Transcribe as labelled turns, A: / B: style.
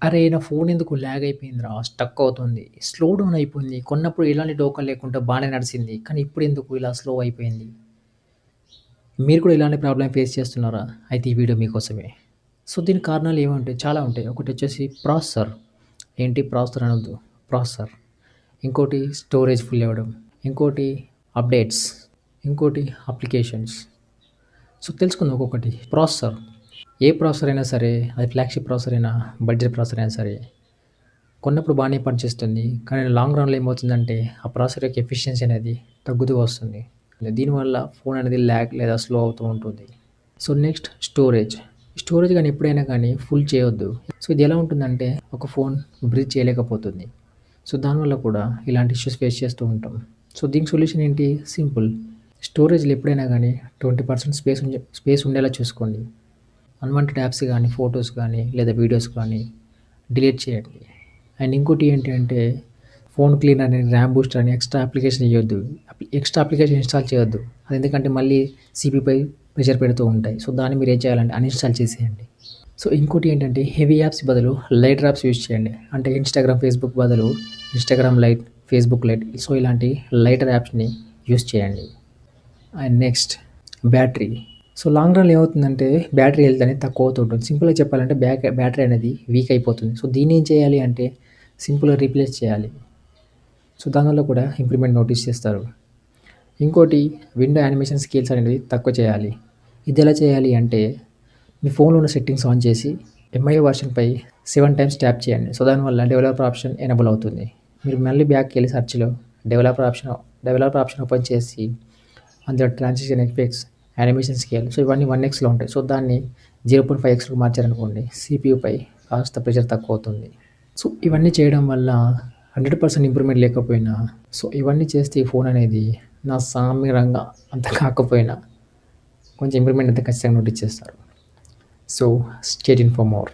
A: అరే! నా ఫోన్ ఎందుకు ల్యాగ్ అయిపోయిందిరా, స్టక్ అవుతుంది, స్లో డౌన్ అయిపోయింది. కొన్నప్పుడు ఎలాంటి డోకా లేకుండా బానే నడిసింది. కానీ ఇప్పుడెందుకు ఇలా స్లో అయిపోయింది? మీరు కూడా ఇలాంటి ప్రాబ్లమ్ ఫేస్ చేస్తున్నారా? అయితే ఈ వీడియో మీకోసమే. సో, దీనికి కారణాలు ఏముంటాయి? చాలా ఉంటాయి. ఒకటొచ్చేసి ప్రాసెసర్. ఏంటి ప్రాసెసర్ అనొద్దు. ప్రాసెసర్. ఇంకోటి స్టోరేజ్ ఫుల్ అవ్వడం. ఇంకోటి అప్డేట్స్. ఇంకోటి అప్లికేషన్స్. సో, తెలుసుకుందాం ఒక్కొక్కటి. ప్రాసెసర్. ఏ ప్రాసెసర్ అయినా సరే, అది ఫ్లాగ్‌షిప్ ప్రాసెసర్ అయినా, బడ్జెట్ ప్రాసెసర్ అయినా సరే, కొన్నప్పుడు బానే పనిచేస్తుంది. కానీ లాంగ్ రన్‌లో ఏమవుతుందంటే, ఆ ప్రాసెసర్ యొక్క ఎఫిషియన్సీ అనేది తగ్గుతూ వస్తుంది. దీనివల్ల ఫోన్ అనేది ల్యాగ్ లేదా స్లో అవుతూ ఉంటుంది. So, next storage. స్టోరేజ్ గానీ ఎప్పుడైనా కానీ ఫుల్ చేయొద్దు. సో, ఇది ఎలా ఉంటుందంటే, ఒక ఫోన్ బ్రీత్ చేయలేకపోతుంది. సో, దానివల్ల కూడా ఇలాంటి ఇష్యూస్ ఫేస్ చేస్తూ ఉంటాం. సో, దీనికి సొల్యూషన్ ఏంటి? సింపుల్. స్టోరేజ్‌లో ఎప్పుడైనా గానీ 20% స్పేస్ ఉండేలా చూసుకోండి. అన్‌వాంటెడ్ యాప్స్ గానీ, ఫోటోస్ గానీ, లేదా వీడియోస్ కానీ డిలీట్ చేయండి. అండ్ ఇంకోటి ఏంటి అంటే, ఫోన్ క్లీనర్ అని, ర్యామ్ బూస్టర్ అని ఎక్స్ట్రా అప్లికేషన్ ఇయ్యొద్దు. ఎక్స్ట్రా అప్లికేషన్ ఇన్‌స్టాల్ చేయొద్దు. అది ఎందుకంటే మళ్ళీ సీపీపై ప్రెషర్ పెడుతూ ఉంటాయి. సో, దాన్ని మీరేం చేయాలంటే అన్‌ఇన్‌స్టాల్ చేసేయండి. సో, ఇంకోటి ఏంటంటే హెవీ యాప్స్ బదులు లైటర్ యాప్స్ యూజ్ చేయండి. అంటే ఇన్‌స్టాగ్రామ్, ఫేస్‌బుక్ బదులు Instagram lite, Facebook lite. So, ఇలాంటి లైటర్ యాప్స్‌ని యూజ్ చేయండి. And next battery. So, long రన్‌లో ఏమవుతుందంటే బ్యాటరీ హెల్త్ అనేది తక్కువ అవుతూ ఉంటుంది. సింపుల్‌గా చెప్పాలంటే బ్యాటరీ అనేది వీక్ అయిపోతుంది. సో, దీన్ని ఏం చేయాలి అంటే సింపుల్‌గా రీప్లేస్ చేయాలి. సో, దానివల్ల కూడా ఇంప్రూవ్‌మెంట్ నోటీస్ చేస్తారు. ఇంకోటి విండో యానిమేషన్ స్కేల్స్ అనేది తక్కువ చేయాలి. ఇది ఎలా చేయాలి అంటే మీ ఫోన్‌లో ఉన్న సెట్టింగ్స్ ఆన్ చేసి ఎంఐ వర్షన్‌పై 7 టైమ్స్ ట్యాప్ చేయండి. సో, దానివల్ల డెవలపర్ ఆప్షన్ ఎనేబుల్ అవుతుంది. మీరు మళ్ళీ బ్యాక్‌కెళ్ళి సెర్చ్‌లో డెవలపర్ ఆప్షన్ ఓపెన్ చేసి అందులో transition effects, animation scale, so, ఇవన్నీ 1xలో ఉంటాయి. సో, దాన్ని 0.5xలోకి మార్చారనుకోండి, సీపీయూపై కాస్త ప్రెషర్ తక్కువ అవుతుంది. సో, ఇవన్నీ చేయడం వల్ల 100% ఇంప్రూవ్‌మెంట్ లేకపోయినా, సో, ఇవన్నీ చేస్తే ఈ ఫోన్ అనేది నా సామిరంగా అంత కాకపోయినా కొంచెం ఇంప్రూవ్‌మెంట్ అయితే ఖచ్చితంగా నోటీస్ చేస్తారు. So, stay tuned for more.